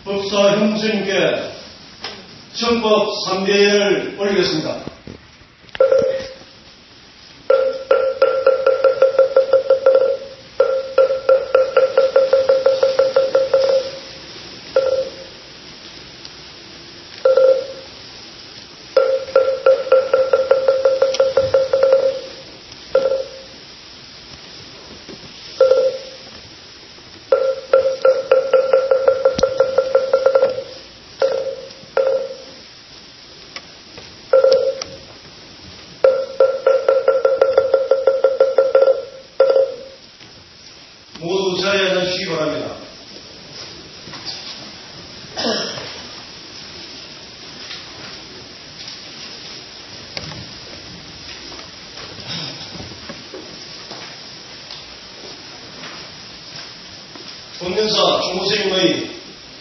법사 형수님께 정법 3대를 올리겠습니다. 모두 자리에 앉으시기 바랍니다. 본연사 총무생님의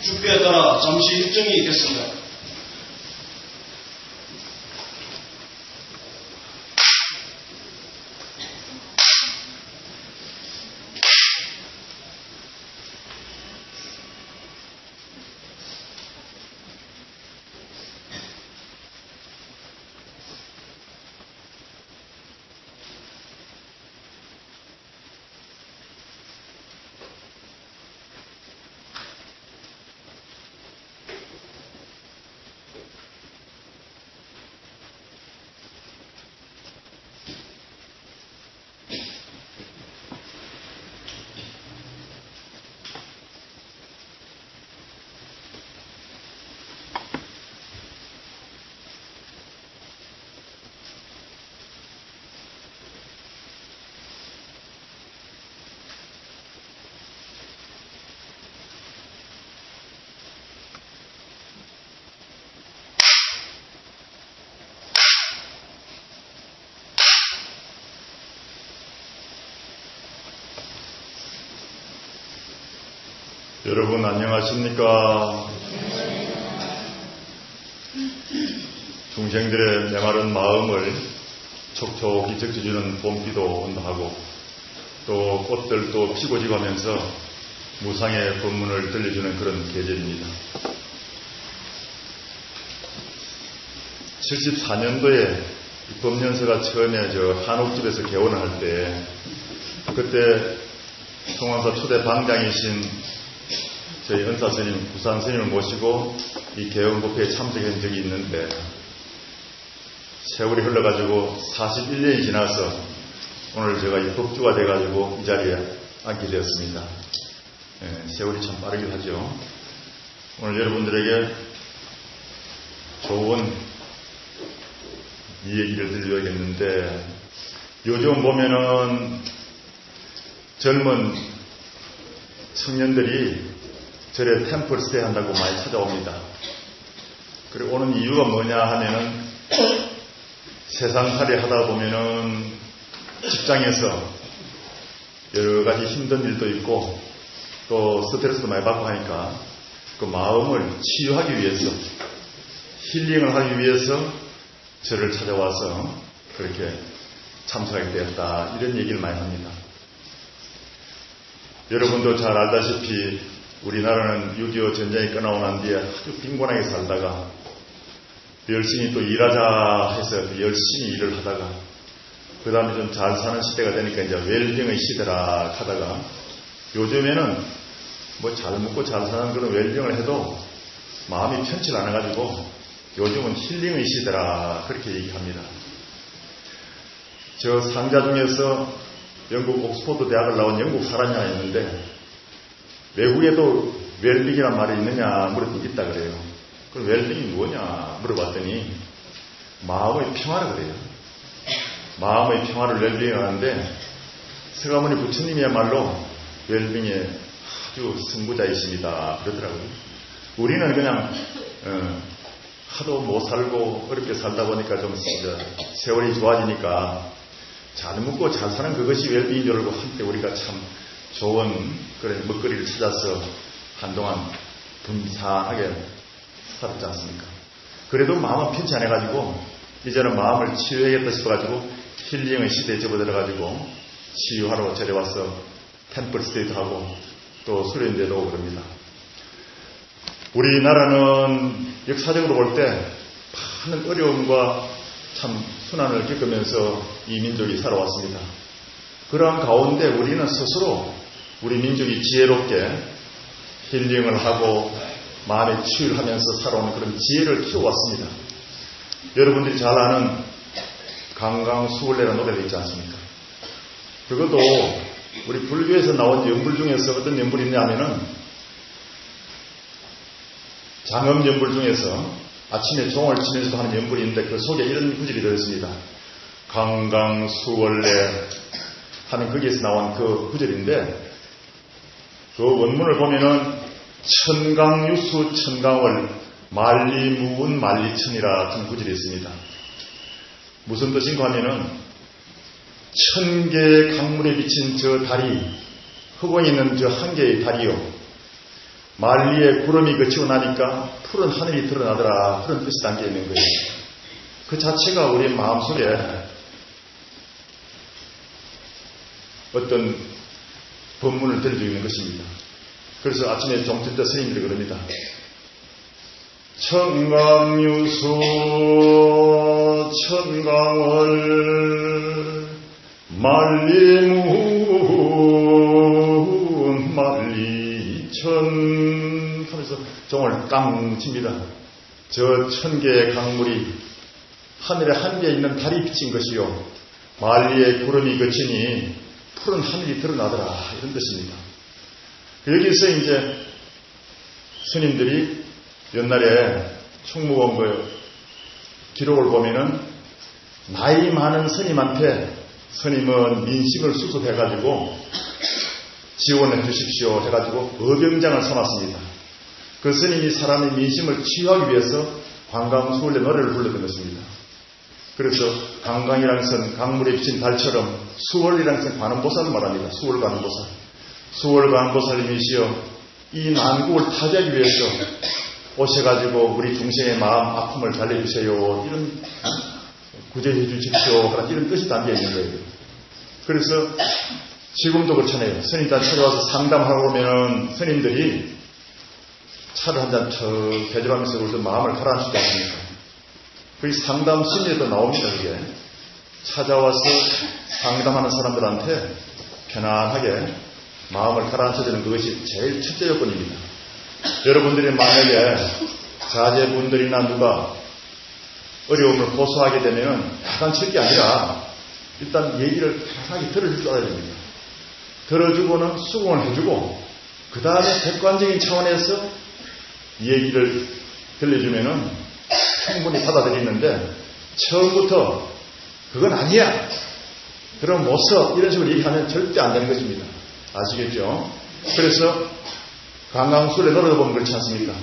주표에 따라 잠시 일정이 있겠습니다. 여러분 안녕하십니까? 중생들의 메마른 마음을 촉촉히 적셔주는 봄비도 온다하고 또 꽃들도 피고 지가면서 무상의 법문을 들려주는 그런 계절입니다. 74년도에 법연서가 처음에 한옥집에서 개원을 할 때 그때 송황사 초대 방장이신 저희 은사스님, 부산스님을 모시고 이 개원법회에 참석한 적이 있는데 세월이 흘러가지고 41년이 지나서 오늘 제가 이 법주가 돼가지고 이 자리에 앉게 되었습니다. 세월이 참 빠르긴 하죠. 오늘 여러분들에게 좋은 이 얘기를 들려야겠는데 요즘 보면은 젊은 청년들이 절에 템플 스테이 한다고 많이 찾아옵니다. 그리고 오는 이유가 뭐냐 하면은 세상살이 하다 보면은 직장에서 여러 가지 힘든 일도 있고 또 스트레스도 많이 받고 하니까 그 마음을 치유하기 위해서 힐링을 하기 위해서 절을 찾아와서 그렇게 참석하게 되었다. 이런 얘기를 많이 합니다. 여러분도 잘 알다시피 우리나라는 6.25 전쟁이 끝나고 난 뒤에 아주 빈곤하게 살다가 열심히 또 일하자 해서 열심히 일을 하다가 그 다음에 좀 잘 사는 시대가 되니까 이제 웰빙의 시대라 하다가 요즘에는 뭐 잘 먹고 잘 사는 그런 웰빙을 해도 마음이 편치 않아가지고 요즘은 힐링의 시대라 그렇게 얘기합니다. 저 상자 중에서 영국 옥스퍼드 대학을 나온 영국 사람이 하나 있는데 외국에도 웰빙이란 말이 있느냐 물어보고 있다 그래요. 그럼 웰빙이 뭐냐 물어봤더니 마음의 평화를 그래요. 마음의 평화를 웰빙을 하는데 서가모니 부처님이야말로 웰빙의 아주 선구자이십니다 그러더라고요. 우리는 그냥 하도 못 살고 어렵게 살다 보니까 좀 세월이 좋아지니까 잘 먹고 잘 사는 그것이 웰빙인 줄 알고 한때 우리가 참 좋은 그런 먹거리를 찾아서 한동안 분산하게 살았지 않습니까? 그래도 마음은 편치 않아가지고 이제는 마음을 치유해야겠다 싶어가지고 힐링의 시대에 접어들어가지고 치유하러 절에 와서 템플 스테이도 하고 또 수련대도 오고 그럽니다. 우리나라는 역사적으로 볼 때 많은 어려움과 참 순환을 겪으면서 이 민족이 살아왔습니다. 그러한 가운데 우리는 스스로 우리 민족이 지혜롭게 힐링을 하고 마음의 치유를 하면서 살아오는 그런 지혜를 키워왔습니다. 여러분들이 잘 아는 강강수월래라는 노래가 있지 않습니까? 그것도 우리 불교에서 나온 연불 중에서 어떤 연불이 있냐면은 장엄연불 중에서 아침에 종을 치면서도 하는 연불이 있는데 그 속에 이런 구절이 들어있습니다. 강강수월래 하는 거기에서 나온 그 구절인데 그 원문을 보면은 천강유수 천강월 만리무운 만리천이라 하는 구절이 있습니다. 무슨 뜻인가 하면은 1000개의 강물에 비친 저 달이 흑원에 있는 저 한 개의 달이요 만리의 구름이 그치고 나니까 푸른 하늘이 드러나더라 그런 뜻이 담겨 있는 거예요. 그 자체가 우리 마음속에 어떤 법문을 들려주고 있는 것입니다. 그래서 아침에 종칠 때 스님들이 그럽니다. 천강유수 천강월 만리문 만리천 하면서 종을 깡 칩니다. 저 1000개의 강물이 하늘에 한 개 있는 달이 비친 것이요 만리의 구름이 그치니 푸른 하늘이 드러나더라 이런 뜻입니다. 여기서 이제 스님들이 옛날에 충무원 그 기록을 보면은 나이 많은 스님한테 스님은 민심을 수습해가지고 지원해 주십시오 해가지고 어병장을 삼았습니다. 그 스님이 사람의 민심을 치유하기 위해서 관광수월래 노래를 불렀던 것입니다. 그래서 관광이라는 것은 강물에 비친 달처럼 수월이라는 것은 관음보살을 말합니다. 수월관음보살. 수월관음보살님이시여 이 난국을 타개하기 위해서 오셔가지고 우리 중생의 마음 아픔을 달래주세요. 이런 구제해 주십시오. 이런 뜻이 담겨 있는 거예요. 그래서 지금도 그렇잖아요. 스님들 찾아와서 상담하고 오면 스님들이 차를 한잔 척 대접하면서 우리 마음을 가라앉히지 않습니까? 그 상담 심리에도 나옵니다. 그게 찾아와서 상담하는 사람들한테 편안하게 마음을 가라앉혀주는 그것이 제일 첫째 요건입니다. 여러분들이 만약에 자제분들이나 누가 어려움을 고소하게 되면 약간 칠 게 아니라 일단 얘기를 편하게 들어줄 줄 알아야 됩니다. 들어주고는 수긍을 해주고 그 다음에 객관적인 차원에서 얘기를 들려주면은 충분히 받아들이는데 처음부터 그건 아니야 그럼 못 써 이런 식으로 얘기하면 절대 안 되는 것입니다. 아시겠죠? 그래서 강강수월래 노래도 보면 그렇지 않습니까?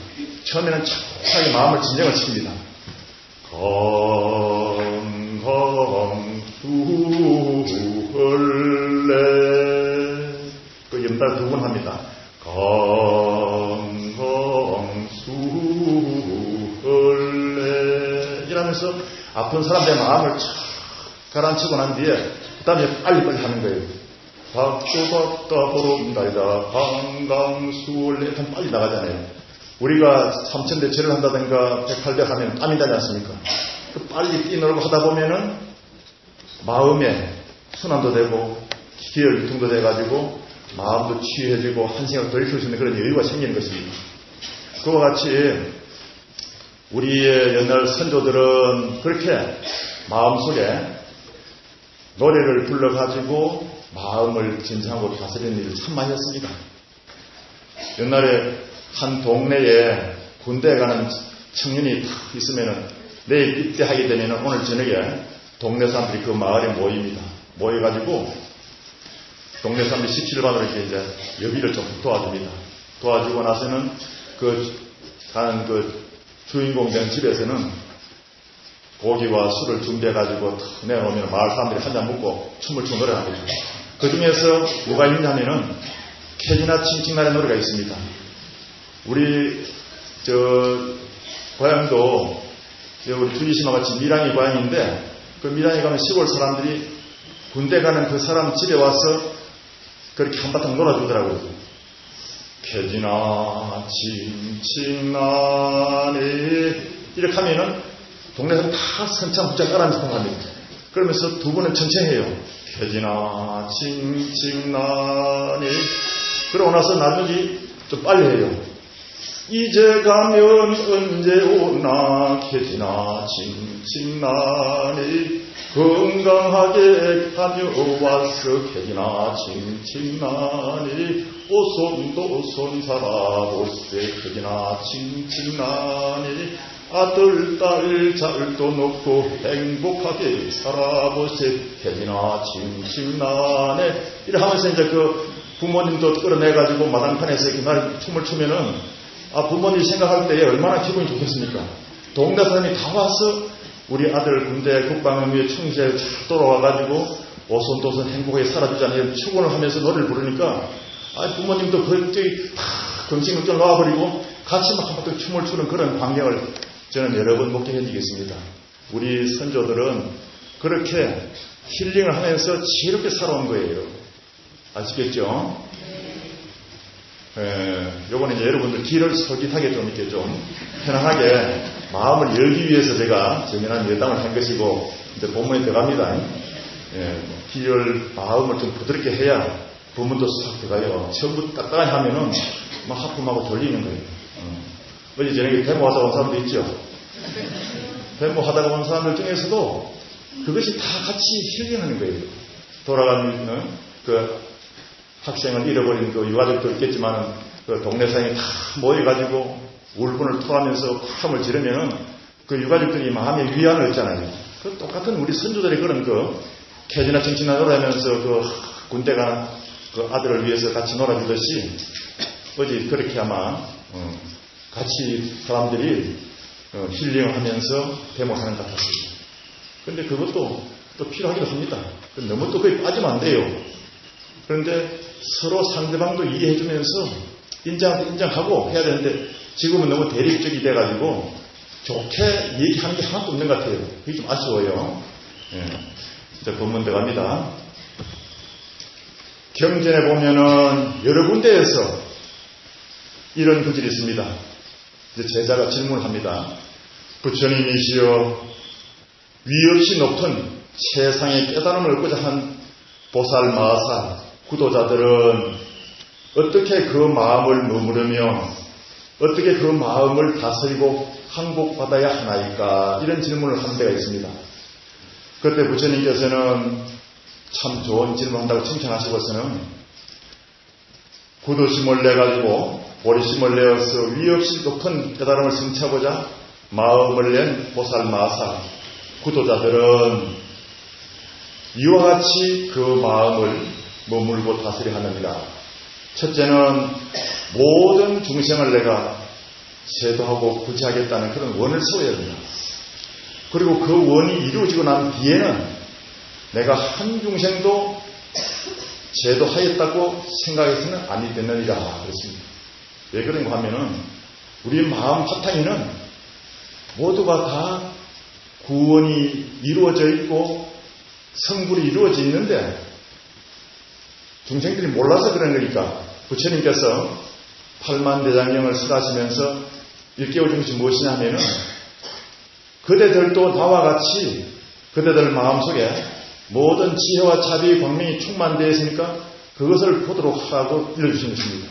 처음에는 착하게 마음을 진정을 시킵니다. 강강수월래 그 연달 2번 합니다. 강강수월래 이러면서 아픈 사람들의 마음을 착 가라앉히고 난 뒤에 그 다음에 빨리빨리 하는 거예요. 박수박다 보름달다 강강수월래 일단 빨리 나가잖아요. 우리가 삼천대 절을 한다든가 108대 하면 땀이 나지 않습니까? 그 빨리 뛰놀고 하다 보면은 마음에 순환도 되고 기혈 유통도 돼가지고 마음도 치유해지고 한 생각 더 익힐 수 있는 그런 여유가 생기는 것입니다. 그와 같이 우리의 옛날 선조들은 그렇게 마음속에 노래를 불러가지고 마음을 진정하고 다스리는 일을 참 많이 했습니다. 옛날에 한 동네에 군대에 가는 청년이 탁 있으면은 내일 입대하게 되면은 오늘 저녁에 동네 사람들이 그 마을에 모입니다. 모여가지고 동네 사람들이 17반으로 이렇게 이제 여비를 좀 도와줍니다. 도와주고 나서는 가는 주인공 된 집에서는 고기와 술을 준비해가지고 내놓으면 마을 사람들이 한잔 먹고 춤을 추고 노래하는 거죠. 그 중에서 뭐가 있냐면은 캐지나 칭칭날의 노래가 있습니다. 우리 고향도 우리 주지심과 같이 밀양이 고향인데 그 밀양에 가면 시골 사람들이 군대 가는 그 사람 집에 와서 그렇게 한바탕 놀아주더라고요. 개지나 칭칭나니 이렇게 하면은 동네 사람 다 선창 붙잡 깔아앉고 합니다. 그러면서 두 분은 천천히 해요. 개지나 칭칭나니. 그러고 나서 나중에 좀 빨리 해요. 이제 가면 언제 오나 개지나 칭칭나니. 건강하게 다녀왔어 개지나 칭칭나니. 오손도 손 살아보세 개지나 칭칭나니. 아들 딸 잘도 놓고 행복하게 살아보세 개지나 칭칭나니. 이래 하면서 이제 그 부모님도 끌어내가지고 마당판에서 이렇게 날 춤을 추면은 부모님이 생각할 때에 얼마나 기분이 좋겠습니까? 동네 사람이 다 와서 우리 아들 군대 국방의무에 충실해 돌아와가지고 오손도손 행복하게 살아주자니 축원을 하면서 노래를 부르니까 부모님도 그때 다 금식을 놓아버리고 같이 막 한번 춤을 추는 그런 광경을 저는 여러 번 목격해드리겠습니다. 우리 선조들은 그렇게 힐링을 하면서 지혜롭게 살아온 거예요. 아시겠죠? 요번에 이제 여러분들 길을 솔깃하게 좀 이렇게 좀 편안하게 마음을 열기 위해서 제가 정연한 예담을 한 것이고, 이제 본문에 들어갑니다. 길을 마음을 좀 부드럽게 해야 본문도 싹 들어가요. 처음부터 딱딱하게 하면은 막 하품하고 졸리는 거예요. 어제 저녁에 데모하다 온 사람도 있죠. 데모하다가 온 사람들 중에서도 그것이 다 같이 힐링하는 거예요. 돌아가는 그 학생을 잃어버린 그 유가족도 있겠지만 그 동네 사람이 다 모여가지고 울분을 토하면서 함을 지르면은 그 유가족들이 마음에 위안을 얻잖아요. 그 똑같은 우리 선조들의 그런 그 개지나 정치나 놀아면서 그 군대가 그 아들을 위해서 같이 놀아주듯이 어제 그렇게 아마 같이 사람들이 힐링을 하면서 데모하는 것 같았어요. 그런데 그것도 또 필요하기도 합니다. 너무 또 거기 빠지면 안 돼요. 그런데 서로 상대방도 이해해주면서 인정하고 해야 되는데 지금은 너무 대립적이 돼가지고 좋게 얘기하는 게 하나도 없는 것 같아요. 그게 좀 아쉬워요. 이제 본문 들어갑니다. 경전에 보면은 여러 군데에서 이런 구절이 있습니다. 이제 제자가 질문을 합니다. 부처님이시여, 위 없이 높은 세상의 깨달음을 얻고자 한 보살, 마살, 구도자들은 어떻게 그 마음을 머무르며 어떻게 그 마음을 다스리고 항복받아야 하나이까? 이런 질문을 한 데가 있습니다. 그때 부처님께서는 참 좋은 질문한다고 칭찬하시고서는 구두심을 내가지고 보리심을 내어서 위 없이 높은 깨달음을 성취하고자 마음을 낸 보살, 마살, 구도자들은 이와 같이 그 마음을 머물고 다스려 하느니라. 첫째는 모든 중생을 내가 제도하고 구제하겠다는 그런 원을 세워야 합니다. 그리고 그 원이 이루어지고 난 뒤에는 내가 한 중생도 제도하였다고 생각해서는 아니 되느니라 그랬습니다. 왜 그런가 하면은 우리 마음 바탕에는 모두가 다 구원이 이루어져 있고 성불이 이루어져 있는데 중생들이 몰라서 그런 거니까 부처님께서 팔만대장경을 설하시면서 일깨워준 것이 무엇이냐 하면은 그대들도 나와 같이 그대들 마음속에 모든 지혜와 자비의 광명이 충만되어 있으니까 그것을 보도록 하라고 일러주신 것입니다.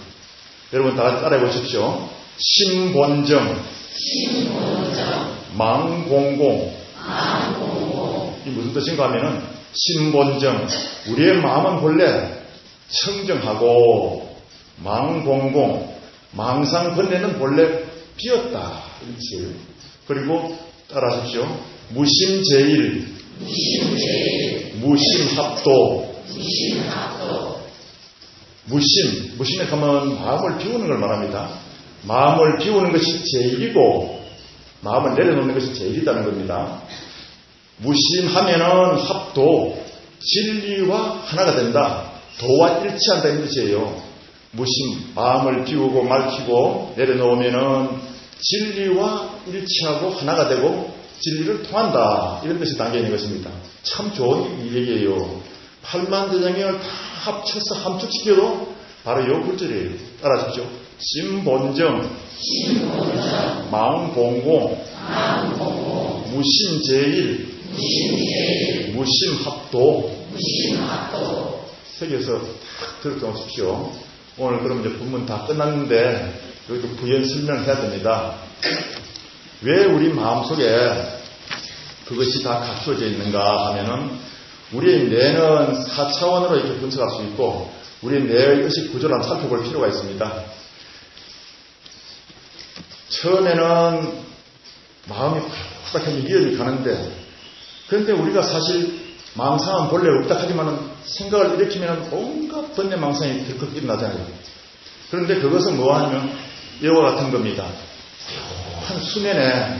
여러분 다 같이 따라해 보십시오. 심본정, 망공공. 이 무슨 뜻인가 하면은 심본정, 우리의 마음은 본래 청정하고 망공공, 망상번뇌는 본래 비었다. 이렇지. 그리고 따라하십시오. 무심제일, 무심합도. 무심에 가면 마음을 비우는 걸 말합니다. 마음을 비우는 것이 제일이고 마음을 내려놓는 것이 제일이라는 겁니다. 무심하면은 합도, 진리와 하나가 된다. 도와 일치한다는 뜻이에요. 무심, 마음을 비우고 맑히고 내려놓으면은 진리와 일치하고 하나가 되고 진리를 통한다. 이런 뜻이 담겨 있는 것입니다. 참 좋은 얘기예요. 8만 대장경을 다 합쳐서 함축시켜도 바로 요 구절이에요. 따라하십시오. 신본정, 망봉공, 무심제일, 무심합도. 세계에서 딱 들어보십시오. 오늘 그럼 이제 본문 다 끝났는데 여기도 부연 설명을 해야 됩니다. 왜 우리 마음속에 그것이 다 갖추어져 있는가 하면은 우리의 뇌는 4차원으로 이렇게 분석할 수 있고 우리의 뇌의 의식 구조를 한번 살펴볼 필요가 있습니다. 처음에는 마음이 후닥하게 미련이 가는데 그런데 우리가 사실 망상은 본래 없다 하지만은 생각을 일으키면 온갖 번뇌 망상이 들컥 일어나잖아요. 그런데 그것은 뭐하냐면 이와 같은 겁니다. 한 수면에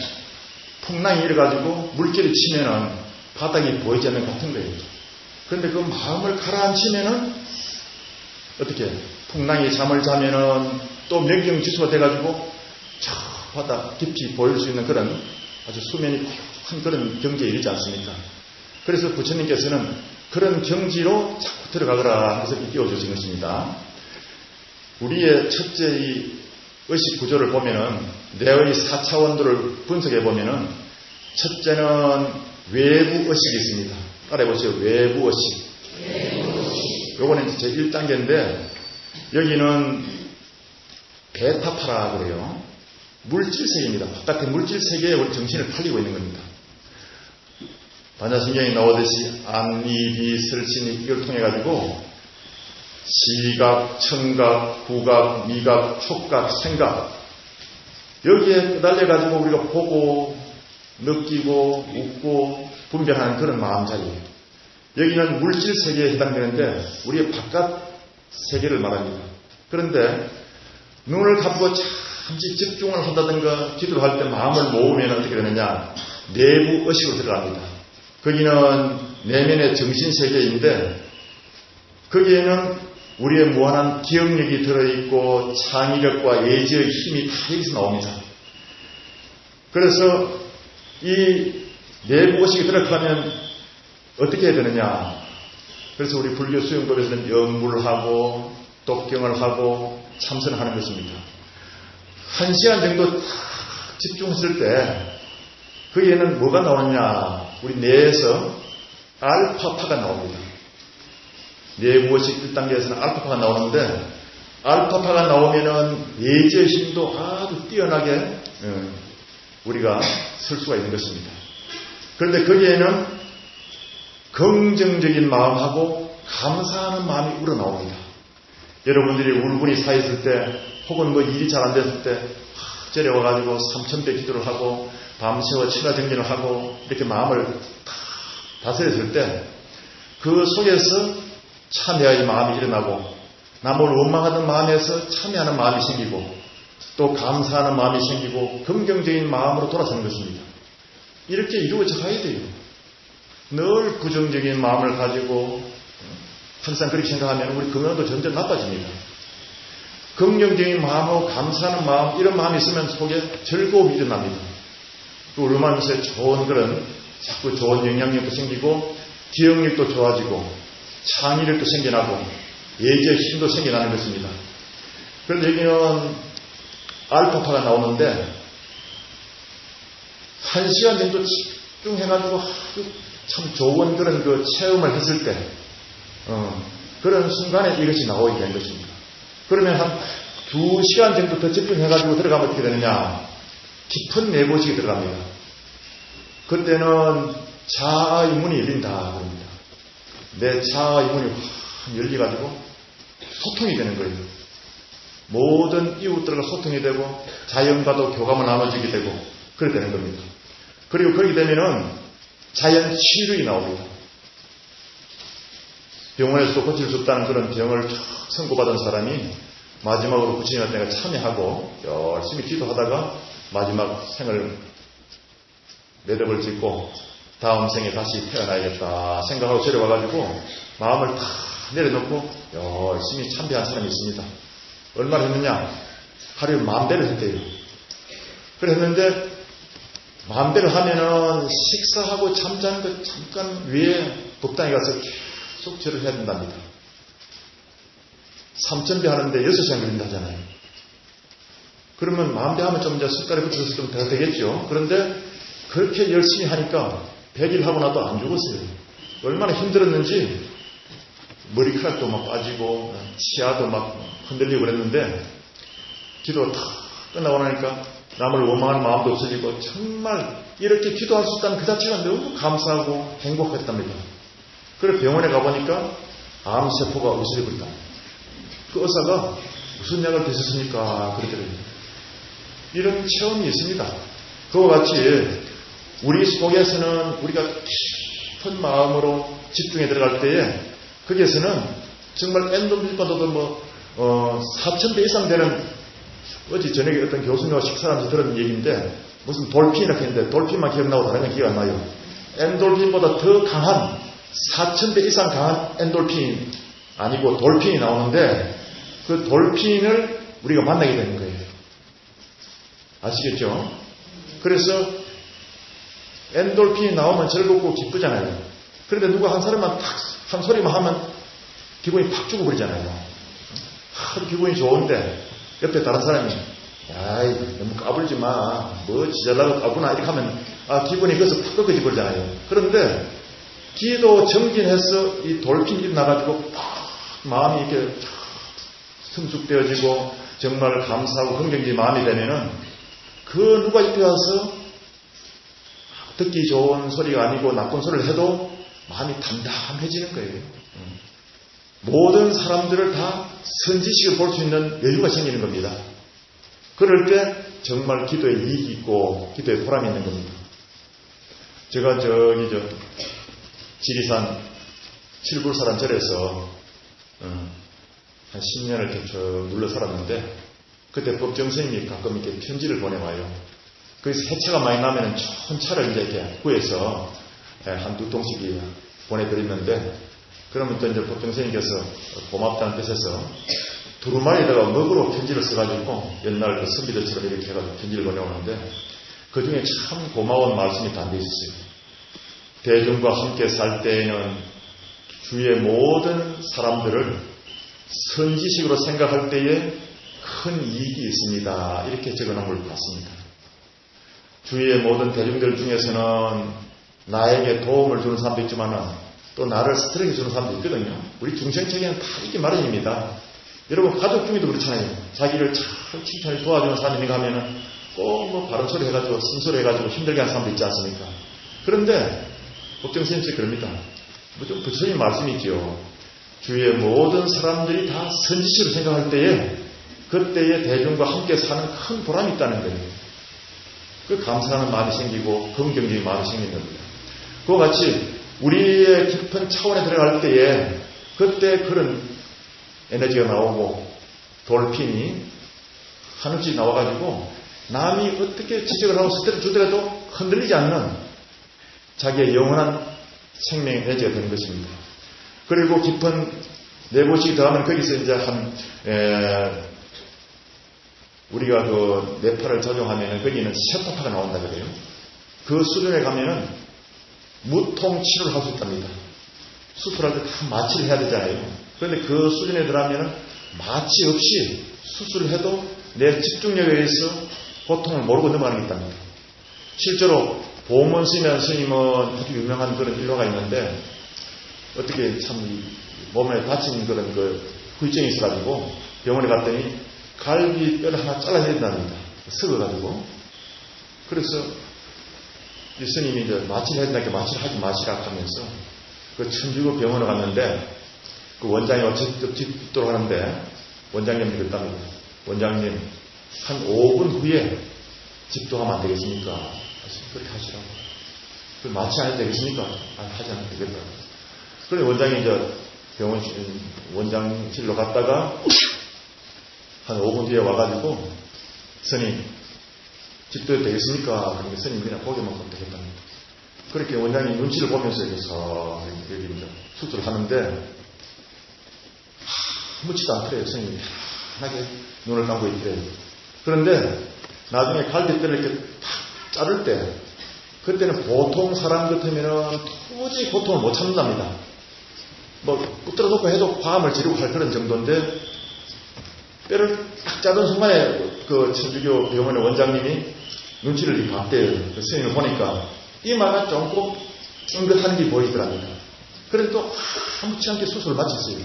풍랑이 일어가지고 물결이 치면은 바닥이 보이지 않는 같은 거예요. 그런데 그 마음을 가라앉히면은 어떻게 풍랑이 잠을 자면은 또 명경지수가 돼가지고 저 바닥 깊이 보일 수 있는 그런 아주 수면이 큰 그런 경지에 이르지 않습니까? 그래서 부처님께서는 그런 경지로 자꾸 들어가거라 해서 띄워주신 것입니다. 우리의 첫째 이 의식 구조를 보면은 뇌의 4차원들을 분석해 보면은 첫째는 외부 의식이 있습니다. 따라해보세요. 외부 의식. 요거는 제 1단계인데 여기는 베타파라 그래요. 물질세계입니다. 바깥의 물질세계에 우리 정신을 팔리고 있는 겁니다. 반야신경에 나오듯이 안니비 설신이 이걸 통해 가지고 시각, 청각, 구각, 미각, 촉각, 생각 여기에 끄달려 가지고 우리가 보고 느끼고 웃고 분별하는 그런 마음자리예요. 여기는 물질 세계에 해당되는데 우리의 바깥 세계를 말합니다. 그런데 눈을 감고 잠시 집중을 한다든가 기도를 할 때 마음을 모으면 어떻게 되느냐 내부 의식으로 들어갑니다. 거기는 내면의 정신세계인데 거기에는 우리의 무한한 기억력이 들어있고 창의력과 예지의 힘이 다 여기서 나옵니다. 그래서 이 내부 의식이 들어가면 어떻게 해야 되느냐. 그래서 우리 불교 수용법에서는 영불하고 독경을 하고 참선하는 것입니다. 1시간 정도 딱 집중했을 때 거기에는 뭐가 나오느냐. 우리 뇌에서 알파파가 나옵니다. 내부의식 1단계에서는 알파파가 나오는데 알파파가 나오면은 예지의 힘도 아주 뛰어나게 우리가 설 수가 있는 것입니다. 그런데 거기에는 긍정적인 마음하고 감사하는 마음이 우러나옵니다. 여러분들이 울분이 쌓였을 때 혹은 뭐 일이 잘 안 됐을 때 저려와가지고 3000배 기도를 하고 밤새워 친화정진을 하고 이렇게 마음을 다스렸을 때 그 속에서 참회의 마음이 일어나고 남을 원망하던 마음에서 참회하는 마음이 생기고 또 감사하는 마음이 생기고 긍정적인 마음으로 돌아서는 것입니다. 이렇게 이루어져 가야 돼요. 늘 부정적인 마음을 가지고 항상 그렇게 생각하면 우리 건강도 점점 나빠집니다. 긍정적인 마음하고 감사하는 마음 이런 마음이 있으면 속에 즐거움이 일어납니다. 또 우르면서 좋은 그런 자꾸 좋은 영향력도 생기고 기억력도 좋아지고 창의력도 생겨나고 예지의 힘도 생겨나는 것입니다. 그런데 여기는 알파파가 나오는데 1시간 정도 집중해가지고 아주 참 좋은 그런 그 체험을 했을 때 그런 순간에 이것이 나오게 된 것입니다. 그러면 한 2시간 정도 더 집중해가지고 들어가면 어떻게 되느냐. 깊은 내부의식이 들어갑니다. 그때는 자아의 문이 열린다 그럽니다. 내 자아의 문이 확 열려가지고 소통이 되는 거예요. 모든 이웃들과 소통이 되고 자연과도 교감을 나눠지게 되고 그렇게 되는 겁니다. 그리고 그렇게 되면은 자연 치유력이 나옵니다. 병원에서도 고칠 수 없다는 그런 병을 선고받은 사람이 마지막으로 부처님한테 내가 참여하고 열심히 기도하다가 마지막 생을 매듭을 짓고 다음 생에 다시 태어나야겠다 생각하고 저려와가지고 마음을 다 내려놓고 열심히 참배한 사람이 있습니다. 얼마나 했느냐? 하루에 10,000배를 했대요. 그랬는데 10,000배를 하면은 식사하고 잠자는 것 잠깐 위에 법당에 가서 계속 절을 해야 된답니다. 3,000배 하는데 6시간 걸린다잖아요. 그러면 만배 하면 좀 이제 숟갈에 붙여서 좀 더 되겠죠. 그런데 그렇게 열심히 하니까 100일 하고 나도 안 죽었어요. 얼마나 힘들었는지 머리카락도 막 빠지고 치아도 막 흔들리고 그랬는데 기도가 다 끝나고 나니까 남을 원망하는 마음도 없어지고 정말 이렇게 기도할 수 있다는 그 자체가 너무 감사하고 행복했답니다. 그래서 병원에 가보니까 암세포가 없어져버렸다. 그 의사가 무슨 약을 드셨습니까? 그러더라고요. 이런 체험이 있습니다. 그와 같이 우리 속에서는 우리가 깊은 마음으로 집중해 들어갈 때에 거기에서는 정말 엔도르핀보다도 4,000배 이상 되는 어제 저녁에 어떤 교수님과 식사하면서 들은 얘기인데 무슨 돌핀이라고 했는데 돌핀만 기억나고 다른 건 기억 안 나요. 엔돌핀보다 더 강한 4,000배 이상 강한 엔돌핀 아니고 돌핀이 나오는데 그 돌핀을 우리가 만나게 되는 거예요. 아시겠죠? 그래서 엔돌핀이 나오면 즐겁고 기쁘잖아요. 그런데 누가 한 사람만 한 소리만 하면 기분이 팍 죽어버리잖아요. 기분이 좋은데 옆에 다른 사람이 야이 너무 까불지 마. 뭐 지잘나고 까구나 이렇게 하면 기분이 거기서 팍 꺾어져 버리잖아요. 그런데 기도 정진해서 이 돌핀이 나가지고 마음이 이렇게 성숙되어지고 정말 감사하고 긍정적인 마음이 되면은 그 누가 옆에 와서 듣기 좋은 소리가 아니고 나쁜 소리를 해도 마음이 담담해지는 거예요. 모든 사람들을 다 선지식을 볼 수 있는 여유가 생기는 겁니다. 그럴 때 정말 기도에 이익이 있고 기도에 보람이 있는 겁니다. 제가 지리산 칠굴사란 절에서 한 10년을 이렇게 쭉 눌러 살았는데 그때 법정스님이 가끔 이렇게 편지를 보내와요. 그래서 해차가 많이 나면 좋은 차를 이제 이렇게 구해서 한두 통씩 보내드렸는데 그러면 또 이제 법정스님께서 고맙다는 뜻에서 두루마리에다가 먹으로 편지를 써가지고 옛날 그 선비들처럼 이렇게 해가지고 편지를 보내오는데 그 중에 참 고마운 말씀이 담겨 있었어요. 대중과 함께 살 때에는 주위의 모든 사람들을 선지식으로 생각할 때에 큰 이익이 있습니다. 이렇게 적어놓은 걸 봤습니다. 주위의 모든 대중들 중에서는 나에게 도움을 주는 사람도 있지만 또 나를 스트레스 주는 사람도 있거든요. 우리 중생책에는 다 있기 마련입니다. 여러분 가족 중에도 그렇잖아요. 자기를 잘 칭찬을 도와주는 사람이 있는가 하면은 꼭 바른 소리 해가지고 쓴소리 해가지고 힘들게 하는 사람도 있지 않습니까? 그런데 법정스님께서 그럽니다. 좀 부처님 말씀이 있죠. 주위의 모든 사람들이 다 선지식으로 생각할 때에 그때의 대중과 함께 사는 큰 보람이 있다는 거예요. 그 감사하는 마음이 생기고 긍정적인 마음이 생기는 겁니다. 그와 같이 우리의 깊은 차원에 들어갈 때에 그때 그런 에너지가 나오고 돌핀이 하늘씩 나와가지고 남이 어떻게 지적을 하고 스트레스 주더라도 흔들리지 않는 자기의 영원한 생명의 에너지가 되는 것입니다. 그리고 깊은 내보시기 더하면 거기서 이제 우리가 그 뇌파를 적용하면 거기는 셔터파가 나온다 그래요. 그 수준에 가면은 무통 치료를 할 수 있답니다. 수술할 때 다 마취를 해야 되잖아요. 그런데 그 수준에 들어가면 마취 없이 수술을 해도 내 집중력에 의해서 고통을 모르고 넘어가는 게 있답니다. 실제로 보문스님이라는 스님은 아주 유명한 그런 일화가 있는데 어떻게 참 몸에 다친 그런 후유증이 있어가지고 병원에 갔더니 갈비뼈를 하나 잘라내야 된답니다. 썩어가지고. 그래서 이 스님이 이제 마취를 해야 된다니까 마취를 하지 마시라 하면서 그 천주교 병원에 갔는데 그 원장이 어쨌든 집도록 하는데 원장님이 그랬답니다. 원장님 한 5분 후에 집도하면 안 되겠습니까? 그렇게 하시라고. 그 마취 안 해도 되겠습니까? 하지 않아도 되겠다. 그런데 원장이 이제 병원 원장실로 갔다가 한 5분 뒤에 와가지고 스님 집도해도 되겠습니까? 그러니까 스님이 그냥 고개만 걷도 되겠답니다. 그렇게 원장이 눈치를 보면서 여기서 여기 이제 수술을 하는데 아무렇지도 않더래요. 스님이 편하게 눈을 감고 있더래요. 그런데 나중에 갈비뼈를 이렇게 탁 자를 때 그때는 보통 사람 같으면 도저히 고통을 못 참는답니다. 붙들어 놓고 해도 과음을 지르고 할 그런 정도인데 뼈를 딱 짜던 순간에 그 천주교 병원의 원장님이 눈치를 봤대요. 그 스님을 보니까 이마가 조금 찡긋한 게 보이더랍니다. 그래서 또 아무렇지 않게 수술을 마쳤어요.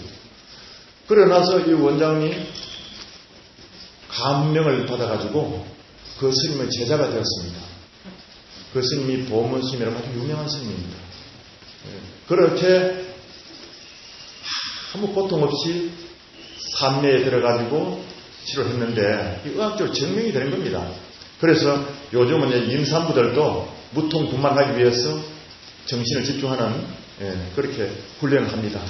그러고 나서 이 원장님 감명을 받아가지고 그 스님의 제자가 되었습니다. 그 스님이 보문 스님이라고 아주 유명한 스님입니다. 그렇게 아무 고통 없이 산매에 들어가지고 치료했는데 의학적으로 증명이 되는 겁니다. 그래서 요즘은 임산부들도 무통분만하기 위해서 정신을 집중하는 그렇게 훈련을 합니다.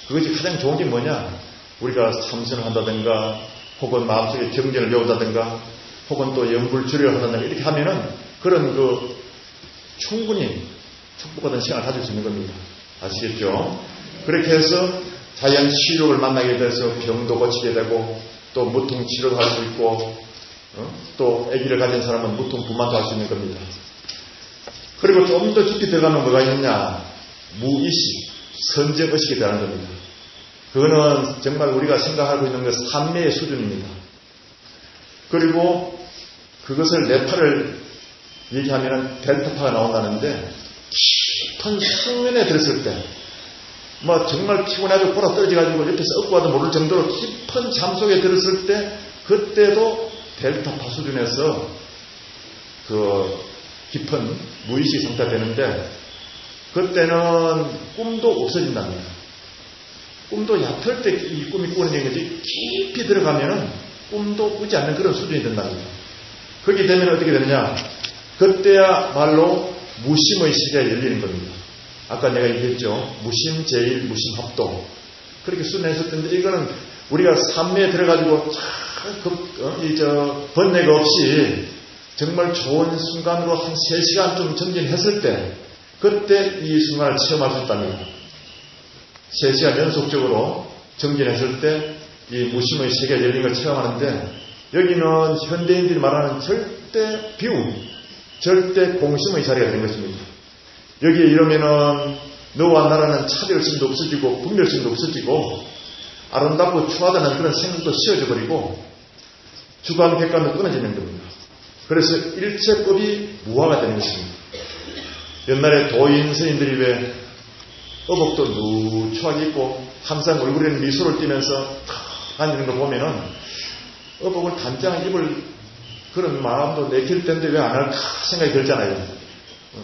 그것이 가장 좋은 게 뭐냐? 우리가 참선을 한다든가 혹은 마음속에 경전을 외우다든가 혹은 또 연불 주례를 한다든가 이렇게 하면은 그런 그 충분히 축복받은 시간을 가질 수 있는 겁니다. 아시겠죠? 그렇게 해서 자연 치료를 만나게 돼서 병도 고치게 되고 또 무통 치료도 할 수 있고 또 아기를 가진 사람은 무통 분만도 할 수 있는 겁니다. 그리고 좀 더 깊이 들어가면 뭐가 있냐? 무의식, 선정의식에 대한 겁니다. 그거는 정말 우리가 생각하고 있는 것 산매의 수준입니다. 그리고 그것을 뇌파를 얘기하면 델타파가 나온다는데 깊은 숙면에 들었을 때 뭐 정말 피곤해가지고 보라 떨어져가지고 옆에서 얻고 와도 모를 정도로 깊은 잠 속에 들었을 때 그때도 델타파 수준에서 그 깊은 무의식 상태가 되는데 그때는 꿈도 없어진답니다. 꿈도 얕을 때 이 꿈이 꾸어지는 거지 깊이 들어가면은 꿈도 꾸지 않는 그런 수준이 된답니다. 그렇게 되면 어떻게 되느냐? 그때야말로 무심의 세계가 열리는 겁니다. 아까 내가 얘기했죠. 무심제일, 무심합동. 그렇게 순회했었는데 이거는 우리가 산매에 들어가지고 번뇌가 없이 정말 좋은 순간으로 한 3시간쯤 정진했을 때 그때 이 순간을 체험할 수 있답니다. 3시간 연속적으로 정진했을 때 이 무심의 세계가 열린 걸 체험하는데 여기는 현대인들이 말하는 절대 비움, 절대 공심의 자리가 되는 것입니다. 여기에 이러면은 너와 나라는 차별성도 없어지고 분별성도 없어지고 아름답고 추하다는 그런 생각도 씌워져 버리고 주관 객관도 끊어지는 겁니다. 그래서 일체법이 무화가 되는 것입니다. 옛날에 도인 스님들이 왜 어복도 누추하게 입고 항상 얼굴에는 미소를 띠면서 다니는 걸 보면은 어복을 단장한 입을 그런 마음도 내킬 텐데 왜 안 할까 생각이 들잖아요.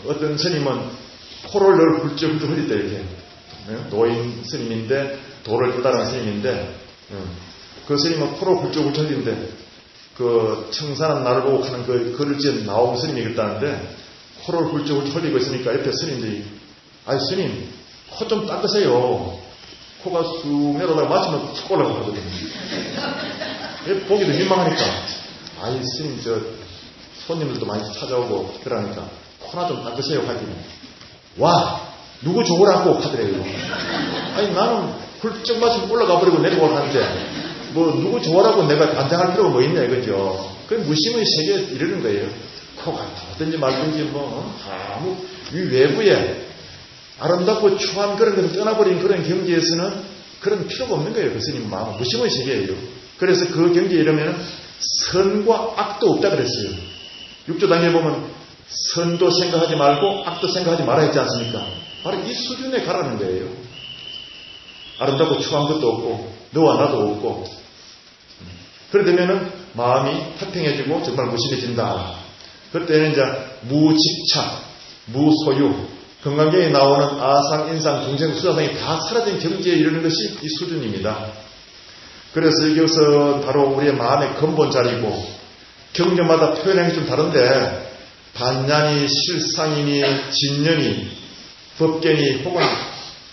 어떤 스님은 코를 늘 훌쩍훌쩍 흘릴 때 이렇게 노인 스님인데 도를 깨달은 스님인데 그 스님은 코를 훌쩍훌쩍 흘리는데 그 청산한 나를 보고 하는 그 글을 지은 나옴 스님이 그랬다는데 코를 훌쩍훌쩍 흘리고 있으니까 옆에 스님들이 아이 스님 코 좀 닦으세요. 코가 쑥 내려다가 맞으면 탁 올라가고 하거든요. 보기도 민망하니까 아이 스님 저 손님들도 많이 찾아오고 그러니까 코나 좀 닦으세요 하기는 와 누구 좋으라고 하더래요. 아니 나는 훌쩍 맞으면 올라가 버리고 내려오고 하는데 뭐 누구 좋아라고 내가 단장할 필요가 뭐 있냐 이거죠. 그 무심의 세계에 이르는 거예요. 코가 하든지 말든지 뭐 아무 이 외부에 아름답고 추한 그런 것을 떠나버린 그런 경지에서는 그런 필요가 없는 거예요. 그 스님 마음은 무심의 세계예요. 그래서 그 경지에 이르면 선과 악도 없다 그랬어요. 6조 단계에 보면 선도 생각하지 말고 악도 생각하지 말아야 했지 않습니까? 바로 이 수준에 가라는 거예요. 아름답고 추한 것도 없고 너와 나도 없고 그러되면은 마음이 태평해지고 정말 무심해진다. 그때는 이제 무집착, 무소유, 건강경에 나오는 아상, 인상, 중생, 수자상이 다 사라진 경지에 이르는 것이 이 수준입니다. 그래서 이것은 바로 우리의 마음의 근본 자리고 경전마다 표현하는 게 좀 다른데 반년이, 실상이니, 진년이, 법견이 혹은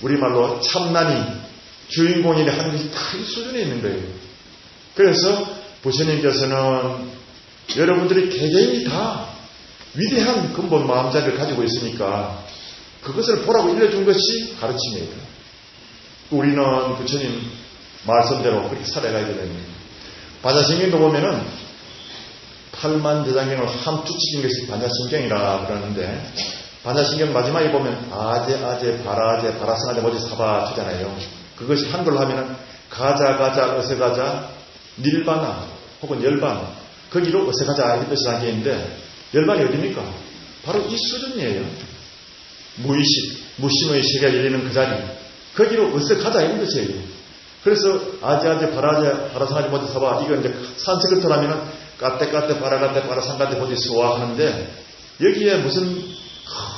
우리말로 참난이, 주인공이니 하는 것이 다 이 수준에 있는 거예요. 그래서 부처님께서는 여러분들이 개개인이 다 위대한 근본 마음자리를 가지고 있으니까 그것을 보라고 일러준 것이 가르침이에요. 우리는 부처님 말씀대로 그렇게 살아가야 되는 거예요. 반야신경도 보면은 8만 대장경을 함축시킨 것이 반야신경이라 그러는데 반야신경 마지막에 보면 아제, 바라제, 바라성아제, 모지, 사바 하잖아요. 그것이 한글로 하면은 가자, 어서 가자, 닐바나 혹은 열반 거기로 어서 가자 이런 뜻이 담겨있는데 열반이 어디입니까? 바로 이 수준이에요. 무의식, 무심의 세계가 열리는 그 자리 거기로 어서 가자 이런 뜻이에요. 그래서 아재아재 바라상하지 못해 서봐 이거 이제 산책을터라면은 까떼까떼 바라까떼 바라상까떼 보지 소화하는데 여기에 무슨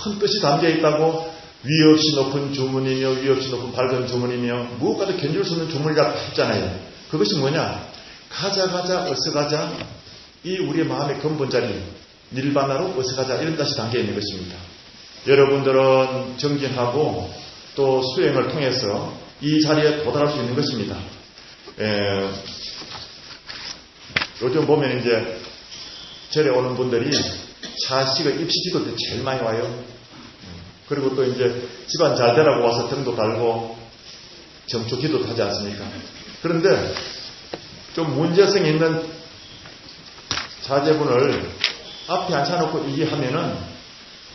큰 뜻이 담겨있다고 위없이 높은 주문이며 위없이 높은 밝은 주문이며 무엇과도 견줄 수 없는 주문이라고 했잖아요. 그것이 뭐냐? 가자 어서 가자 이 우리의 마음의 근본 자리 닐바나로 어서 가자 이런 뜻이 담겨있는 것입니다. 여러분들은 정진하고 또 수행을 통해서 이 자리에 도달할 수 있는 것입니다. 요즘 보면 이제 절에 오는 분들이 자식을 입시기도 때 제일 많이 와요. 그리고 또 이제 집안 잘 되라고 와서 등도 달고 점초 기도도 하지 않습니까? 그런데 좀 문제성이 있는 자제분을 앞에 앉혀놓고 얘기하면은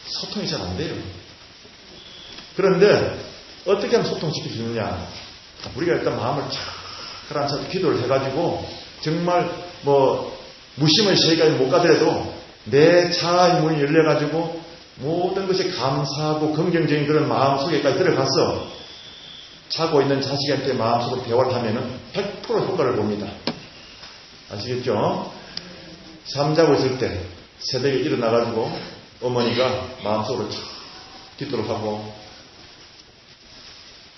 소통이 잘 안 돼요. 그런데 어떻게 하면 소통시킬 수 있느냐? 우리가 일단 마음을 쫙 가라앉혀서 기도를 해가지고 정말 무심의 세계까지 못 가더라도 내 자아의 문이 열려가지고 모든 것이 감사하고 긍정적인 그런 마음 속에까지 들어가서 자고 있는 자식한테 마음속으로 대화를 하면은 100% 효과를 봅니다. 아시겠죠? 잠자고 있을 때 새벽에 일어나가지고 어머니가 마음속으로 촥 기도를 하고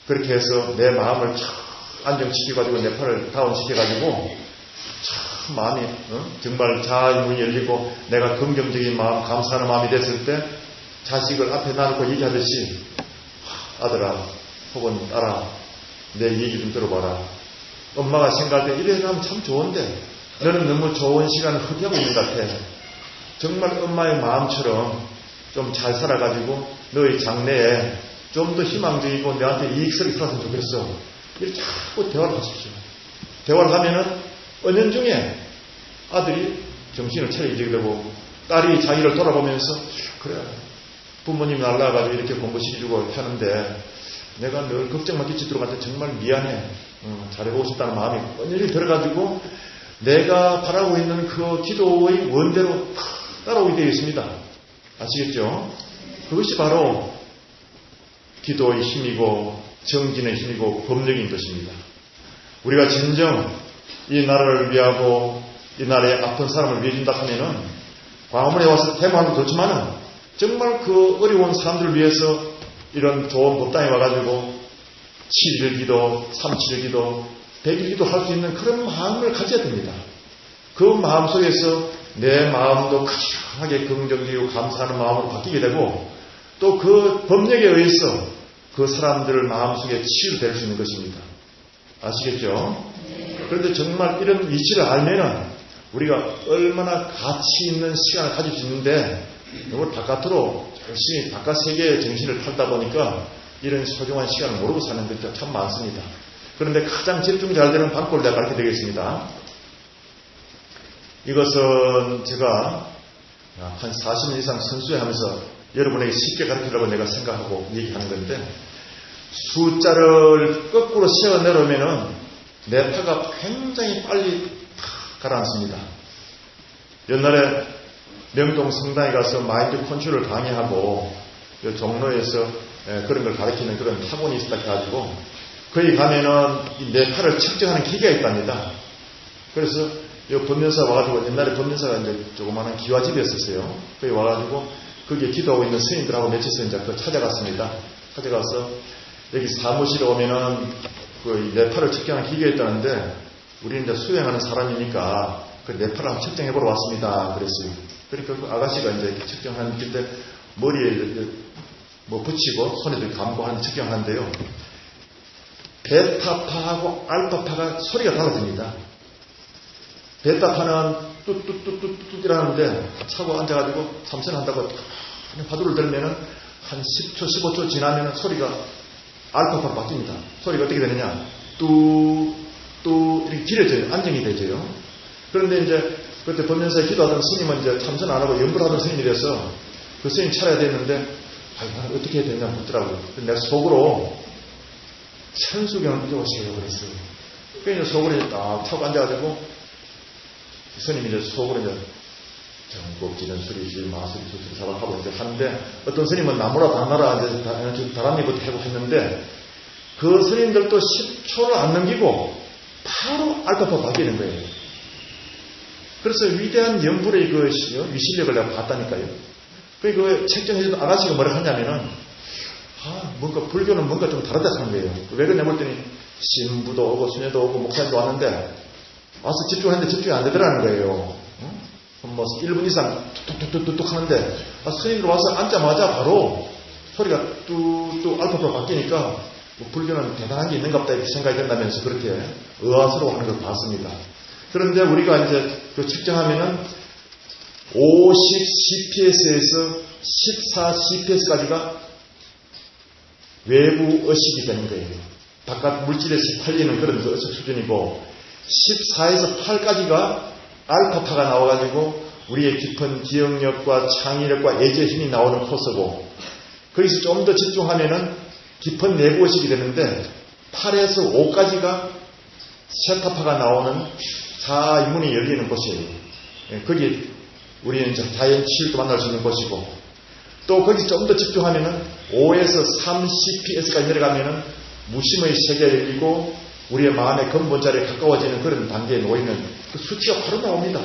그렇게 해서 내 마음을 촥 안정시켜가지고 내 팔을 다운시켜가지고 참 마음이 정말 자아의 문이 열리고 내가 긍정적인 마음 감사하는 마음이 됐을 때 자식을 앞에 놔놓고 얘기하듯이 아들아 혹은 딸아 내 얘기 좀 들어봐라. 엄마가 생각할 때 이래 하면 참 좋은데 너는 너무 좋은 시간을 허비하고 있는 것 같아. 정말 엄마의 마음처럼 좀 잘 살아가지고 너의 장래에 좀 더 희망적이고 내한테 이익스럽게 살았으면 좋겠어. 이렇게 자꾸 대화를 하십시오. 대화를 하면은 은연중에 아들이 정신을 차리게 되고 딸이 자기를 돌아보면서 그래 부모님이 날라가지고 이렇게 공부시켜주고 하는데 내가 늘 걱정만 끼치도록 한테 정말 미안해. 잘해보고 싶다는 마음이 은연히 들어가지고 내가 바라고 있는 그 기도의 원대로 따라오게 되어 있습니다. 아시겠죠? 그것이 바로 기도의 힘이고 정진의 힘이고 법력인 것입니다. 우리가 진정 이 나라를 위하고 이 나라의 아픈 사람을 위해준다 하면은 광화문에 와서 대모하는 것도 좋지만은 정말 그 어려운 사람들을 위해서 이런 좋은 법당에 와가지고 7일 기도, 3.7일 기도, 100일 기도 할 수 있는 그런 마음을 가져야 됩니다. 그 마음 속에서 내 마음도 가시하게 긍정적이고 감사하는 마음으로 바뀌게 되고 또 그 법력에 의해서 그 사람들 마음속에 치유될 수 있는 것입니다. 아시겠죠? 그런데 정말 이런 이치를 알면은 우리가 얼마나 가치 있는 시간을 가질 수 있는데 이걸 바깥으로 열심히 바깥 세계의 정신을 팔다 보니까 이런 소중한 시간을 모르고 사는 것도 참 많습니다. 그런데 가장 집중 잘 되는 방법을 내가 가르쳐 드리겠습니다. 이것은 제가 한 40년 이상 선수회하면서 여러분에게 쉽게 가르치려고 내가 생각하고 얘기하는 건데 숫자를 거꾸로 세워 내려오면은 내 팔가 굉장히 빨리 가라앉습니다. 옛날에 명동 성당에 가서 마인드 컨트롤을 강의하고 종로에서 그런 걸 가르치는 그런 학원이 있었다 해가지고 거기 가면은 내 팔을 측정하는 기계가 있답니다. 그래서 이 법면사 와가지고 옛날에 법면사가 이제 조그마한 기와집이었었어요. 거기 와가지고 거기에 기도하고 있는 스님들하고 며칠서 이제 그 찾아갔습니다. 찾아가서 여기 사무실에 오면은 그 내 팔을 측정하는 기계가 있다는데 우리 이제 수행하는 사람이니까 그 내 팔을 한번 측정해보러 왔습니다. 그랬어요. 그러니까 그 아가씨가 이제 이렇게 측정하는 때 머리에 뭐 붙이고 손에도 감고 하는 측정하는데요. 베타파하고 알파파가 소리가 달라집니다. 베타파는 뚜뚜뚜뚜뚜뚜라는데 차고 앉아가지고 참선한다고 화두를 들면은 한 10초, 15초 지나면은 소리가 알파파로 바뀝니다. 소리가 어떻게 되느냐? 뚜 이렇게 길어져요. 안정이 되죠. 그런데 이제 그때 법면사에 기도하던 스님은 이제 참선 안 하고 연불하던 스님이라서 그 스님 차려야 되는데 어떻게 해야 되냐 묻더라고요. 내가 속으로 천수경을 띄워오세요 그랬어요. 그래서 속으로 딱 차고 앉아가지고 스님이 이제 속으로 이제 전곡지는 수리지 마수리 수술 사박하고 이제 하는데 어떤 스님은 나무라 다나라 이제 다람이부터 하고 했는데 그 스님들도 10초를 안 넘기고 바로 알파파 바뀌는 거예요. 그래서 위대한 연불의 그 위실력을 내가 봤다니까요. 그 책정해준 아가씨가 뭐라 하냐면은 뭔가 불교는 뭔가 좀 다르다 하는 거예요. 왜 그러냐 했더니 신부도 오고 수녀도 오고 목사님도 왔는데 와서 집중하는데 집중이 안 되더라는 거예요. 뭐 1분 이상 툭툭툭툭툭 하는데 스님들 와서 앉자마자 바로 소리가 뚝뚝 알파파로 바뀌니까 뭐 불교는 대단한 게 있는가 보다 이렇게 생각이 된다면서 그렇게 의아스러워하는 걸 봤습니다. 그런데 우리가 이제 그 측정하면은 50 CPS에서 14 CPS까지가 외부 의식이 되는 거예요. 바깥 물질에서 팔리는 그런 의식 수준이고 14에서 8까지가 알파파가 나와가지고 우리의 깊은 기억력과 창의력과 예지의 힘이 나오는 코스고 거기서 좀 더 집중하면은 깊은 내부 의식이 되는데 8에서 5까지가 세타파가 나오는 자문이 열리는 곳이에요. 거기 우리는 자연 치유도 만날 수 있는 곳이고 또 거기 좀 더 집중하면은 5에서 3 CPS까지 내려가면은 무심의 세계가 열리고 우리의 마음의 근본 자리에 가까워지는 그런 단계에 놓이는 그 수치가 바로 나옵니다.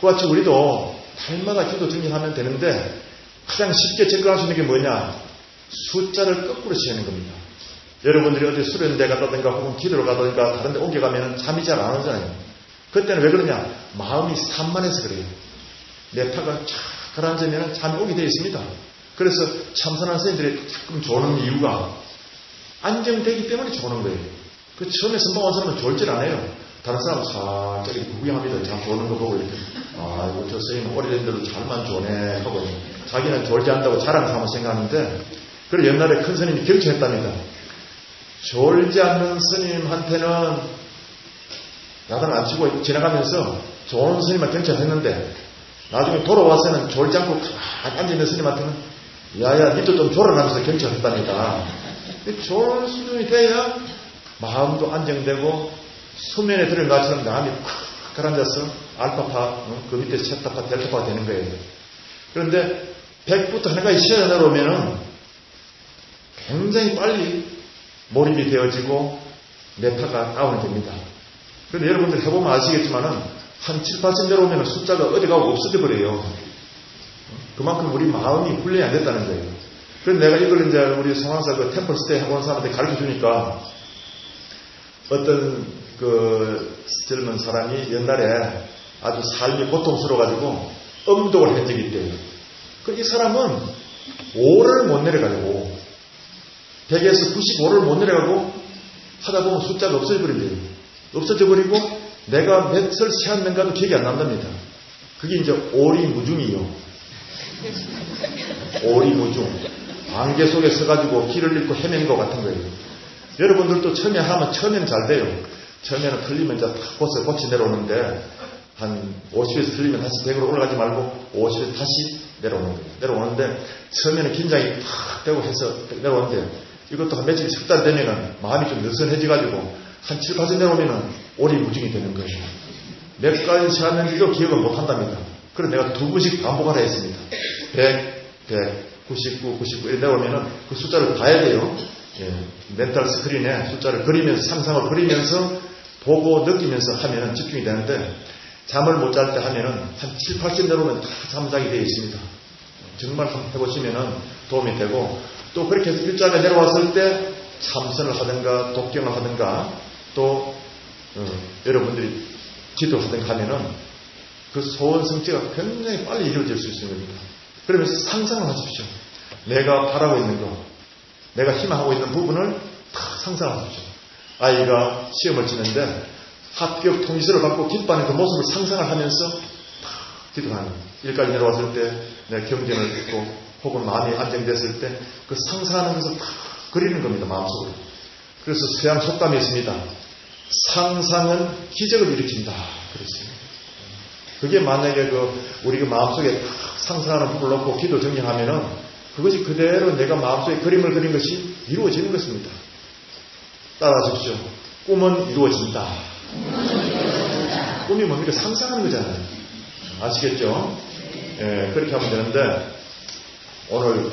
그와 같이 우리도 달마다 기도 정진하면 되는데 가장 쉽게 접근할 수 있는 게 뭐냐? 숫자를 거꾸로 세는 겁니다. 여러분들이 어디 수련대 갔다든가 혹은 기도를 가다든가 다른 데 옮겨가면 잠이 잘 안 오잖아요. 그때는 왜 그러냐? 마음이 산만해서 그래요. 내파가 쫙 가라앉으면 잠이 오게 되어 있습니다. 그래서 참선하는 선생님들이 가끔 조는 이유가 안정되기 때문에 조는 거예요. 그 처음에 선방 온 사람은 졸질 않아요. 다른 사람은 살짝 이렇게 구경합니다. 참 조는 거 보고 이렇게 이거 저 선생님 오래된 대로 잘만 조네 하고 자기는 졸지 않다고 자랑하면 생각하는데 그리고 옛날에 큰 스님이 경청했답니다. 졸지 않는 스님한테는 야단 안 치고 지나가면서 좋은 스님만 경청했는데 나중에 돌아와서는 졸지 않고 앉아있는 스님한테는 야야 니도 좀 졸아나면서 경청했답니다. 졸 수준이 돼야 마음도 안정되고 수면에 들은 것처럼 마음이 콱 가라앉아서 알파파 그 밑에 세타파 델타파가 되는 거예요. 그런데 100부터 하나가 시야가 내려오면은 굉장히 빨리 몰입이 되어지고 네파가 다운이 됩니다. 그런데 여러분들 해보면 아시겠지만은 한 7, 8점 내려오면 숫자가 어디 가고 없어져 버려요. 그만큼 우리 마음이 훈련이 안 됐다는 거예요. 그래서 내가 이걸 이제 우리 성황사 그 템플 스테이 해본 사람한테 가르쳐 주니까 어떤 그 젊은 사람이 옛날에 아주 삶이 고통스러워가지고 음독을 한 적이 있대요. 이 사람은 5를 못 내려가고 100에서 95를 못 내려가고 하다 보면 숫자가 없어져 버린대요. 없어져 버리고 내가 몇을 세웠는가도 기억이 안 난답니다. 그게 이제 오리무중이요. 오리무중. 안개 속에 서가지고 길을 잃고 헤매는 것 같은 거예요. 여러분들도 처음에 하면 처음에는 잘 돼요. 처음에는 틀리면 이제 탁 고치 내려오는데 한 50에서 틀리면 다시 100으로 올라가지 말고 50에서 다시 내려오는 거예요. 내려오는데 처음에는 긴장이 탁 되고 해서 내려오는데 이것도 한 며칠 석 달 되면은 마음이 좀 느슨해져가지고 한 7, 8점 내려오면은 오리무중이 되는 거예요. 몇 가지 세웠는지도 기억을 못 한답니다. 그래서 내가 2번씩 반복하라 했습니다. 100, 99, 99 이렇게 내려오면은 그 숫자를 봐야 돼요. 멘탈 스크린에 숫자를 그리면서 상상을 그리면서 보고 느끼면서 하면은 집중이 되는데 잠을 못 잘 때 하면은 한 7, 8점 내려오면 다 잠자게 되어 있습니다. 정말 한번 해보시면은 도움이 되고 또 그렇게 해서 일자리에 내려왔을 때 참선을 하든가 독경을 하든가 또 여러분들이 기도를 하든가 하면은 그 소원 성취가 굉장히 빨리 이루어질 수 있는 겁니다. 그러면서 상상을 하십시오. 내가 바라고 있는 것, 내가 희망하고 있는 부분을 다 상상하십시오. 아이가 시험을 치는데 합격 통지서를 받고 기뻐하는 그 모습을 상상을 하면서 기도하는 거예요. 일까지 내려왔을 때 내 경전을 듣고 혹은 마음이 안정됐을 때 그 상상하는 것을 다 그리는 겁니다. 마음속으로. 그래서 서양 속담이 있습니다. 상상은 기적을 일으킨다. 그랬어요. 그게 만약에 우리가 마음속에 다 상상하는 부분을 놓고 기도 정리하면은 그것이 그대로 내가 마음속에 그림을 그린 것이 이루어지는 것입니다. 따라하십시오. 꿈은 이루어진다. 꿈이 뭡니까? 상상하는 거잖아요. 아시겠죠? 예, 그렇게 하면 되는데 오늘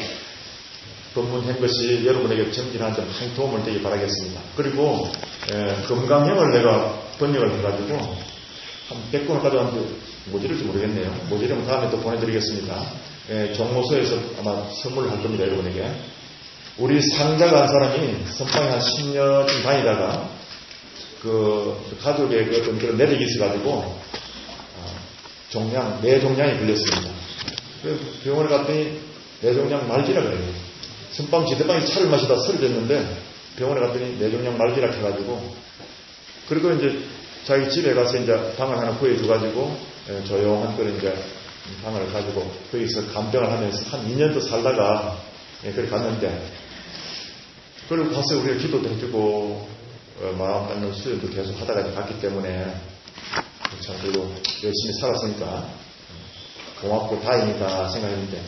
법문한 것이 여러분에게 정진한 점 많이 도움을 되기 바라겠습니다. 그리고 금강형을 내가 번역을 해가지고 한 100권을 가져왔는데 모자랄지 모르겠네요. 모자라면 다음에 또 보내드리겠습니다. 종로소에서 아마 선물을 할 겁니다. 여러분에게. 우리 상자가 한 사람이 선방에 한 10년쯤 다니다가 그 가족의 그 어떤 그런 내력이 있어가지고 뇌종양이 걸렸습니다. 병원에 갔더니 뇌종양 말기라 그래요. 선방 지대방에 차를 마시다 쓰러졌는데 병원에 갔더니 뇌종양 말기라 해가지고 그리고 이제 자기 집에 가서 이제 방을 하나 구해줘가지고 조용한 그런 이제 방을 가지고 거기서 간병을 하면서 한 2년도 살다가 그렇게 갔는데 그리고 가서 우리가 기도도 해주고 마음 갖는 수련도 계속 하다가 갔기 때문에 참 그래도 열심히 살았으니까 고맙고 다행이다 생각했는데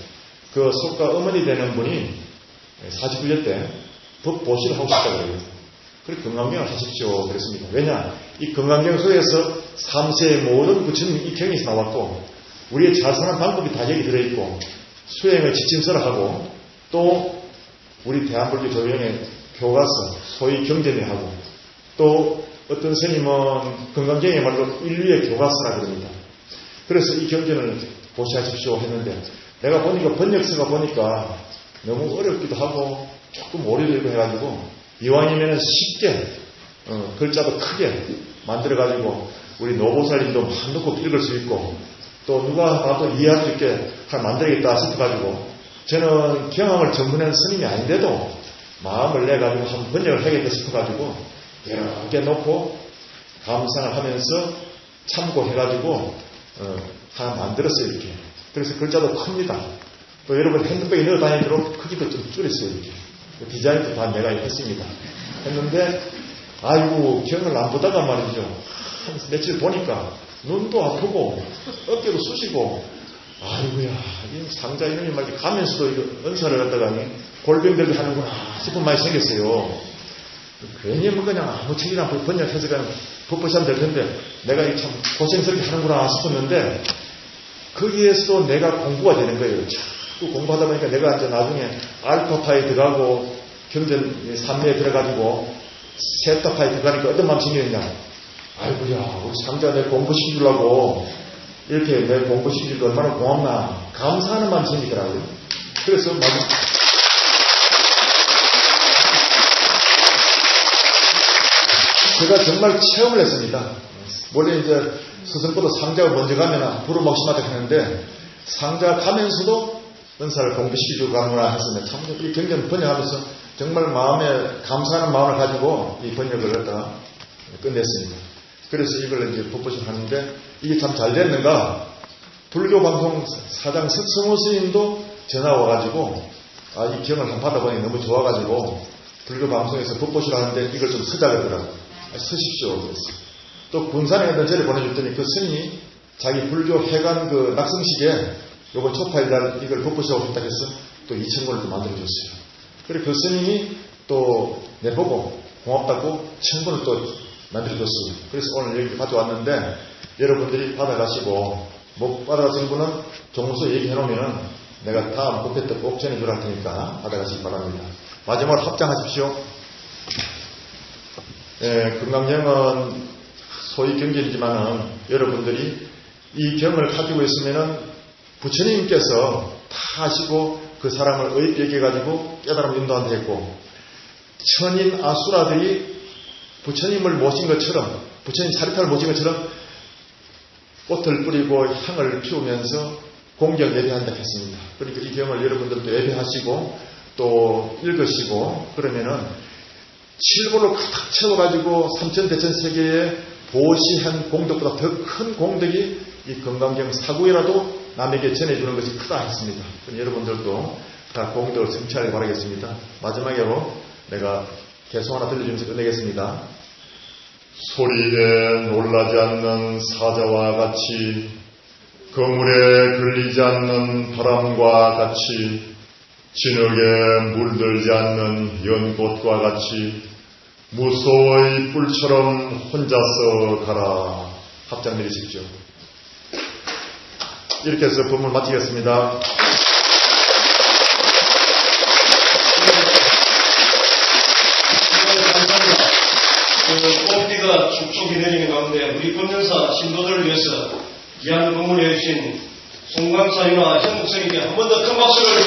그 속가 어머니 되는 분이 49년 때 법보시를 하고 싶다고 그래요. 그래서 건강경을 하십시오 그랬습니다. 왜냐? 이 건강경 속에서 3세의 모든 부처님 이 경에서 나왔고 우리의 잘 사는 방법이 다 여기 들어있고 수행을 지침서를 하고 또 우리 대한불교 조영의 교과서 소위 경전회하고 또 어떤 스님은 건강경의 말로 인류의 교과서라 그럽니다. 그래서 이 경전을 보시하십시오 했는데 내가 보니까 번역서가 보니까 너무 어렵기도 하고 조금 오래되고 해가지고 이왕이면 쉽게 글자도 크게 만들어가지고 우리 노보살님도 막 넣고 읽을 수 있고 또 누가 봐도 이해할 수 있게 만들어야겠다 싶어가지고 저는 경험을 전문하는 스님이 아닌데도 마음을 내가지고 한번 번역을 하겠다 싶어가지고 여러 개 놓고 감상을 하면서 참고해가지고 하나 만들었어요 이렇게. 그래서 글자도 큽니다. 또 여러분 핸드백에 넣어 다니도록 크기도 좀 줄였어요 이렇게. 디자인도 다 내가 했습니다. 했는데 아이고 경을 안 보다가 말이죠. 한 며칠 보니까 눈도 아프고 어깨도 쑤시고 아이고야 이 상자 이놈이 막 가면서도 이거 은사를 갖다가 골병들도 하는구나 싶은 말이 생겼어요. 괜히 뭐 그냥 아무 책이나 번역해서 그냥 법보시하면 될 텐데 내가 이 참 고생스럽게 하는구나 싶었는데 거기에서도 내가 공부가 되는 거예요. 자꾸 공부하다 보니까 내가 이제 나중에 알파파에 들어가고 경전 3매에 들어가지고 세타파에 들어가니까 어떤 마음이 생겼냐. 아이고야 우리 상자 내 공부시키려고 이렇게 내 공부시키기도 얼마나 고맙나 감사하는 마음이 생기더라고요. 그래서 제가 정말 체험을 했습니다. 원래 이제 스승보다 상자가 먼저 가면 부르먹심하다 하는데 상자 가면서도 은사를 공부시키고 가는구나 했으면 참 이 경전 번역하면서 정말 마음에 감사하는 마음을 가지고 이 번역을 갖다가 끝냈습니다. 그래서 이걸 이제 법보시를 하는데 이게 참 잘 됐는가 불교 방송 사장 석성호 스님도 전화 와가지고 이 경을 한번 받아보니 너무 좋아가지고 불교 방송에서 법보시를 하는데 이걸 좀 쓰자 그러더라고요. 쓰십시오 그랬어요. 또 군산에 어떤 절에 보내줬더니 그 스님이 자기 불교 회관 그 낙성식에 요번 초파일날 이걸 법보시하고 싶다 해서 또 2,000권을 또 만들어줬어요. 그리고 그 스님이 또 내보고 고맙다고 1,000권을 또 만들어줬어요. 그래서 오늘 여기 가져왔는데 여러분들이 받아가시고 못 받아가신 분은 종로소 얘기해놓으면은 내가 다음 법회 때 꼭 전해주라 할 테니까 받아가시기 바랍니다. 마지막으로 합장하십시오. 금강경은 소위 경전이지만은 여러분들이 이 경을 가지고 있으면은 부처님께서 다 하시고 그 사람을 의롭게 해가지고 깨달음 인도한다 했고 천인 아수라들이 부처님을 모신 것처럼 부처님 사리타를 모신 것처럼 꽃을 뿌리고 향을 피우면서 공경 예배한다 했습니다. 그러니까 이 경을 여러분들도 예배하시고 또 읽으시고 그러면은 칠보를 가득 채워가지고 삼천대천세계에 보시한 공덕보다 더 큰 공덕이 이 건강경 사구에라도 남에게 전해주는 것이 크다 했습니다. 여러분들도 다 공덕을 성취하길 바라겠습니다. 마지막으로 내가 개송 하나 들려주면서 끝내겠습니다. 소리에 놀라지 않는 사자와 같이 거물에 걸리지 않는 바람과 같이 진흙에 물들지 않는 연꽃과 같이 무소의 뿔처럼 혼자서 가라 합장 내리십시오. 이렇게 해서 법문을 마치겠습니다. 감사합니다. 꽃비가 촉촉히 내리는 가운데 우리 법연사 신도들을 위해서 귀한 법문을 해주신 송광사님과 현목사님께 한 번 더 큰 박수를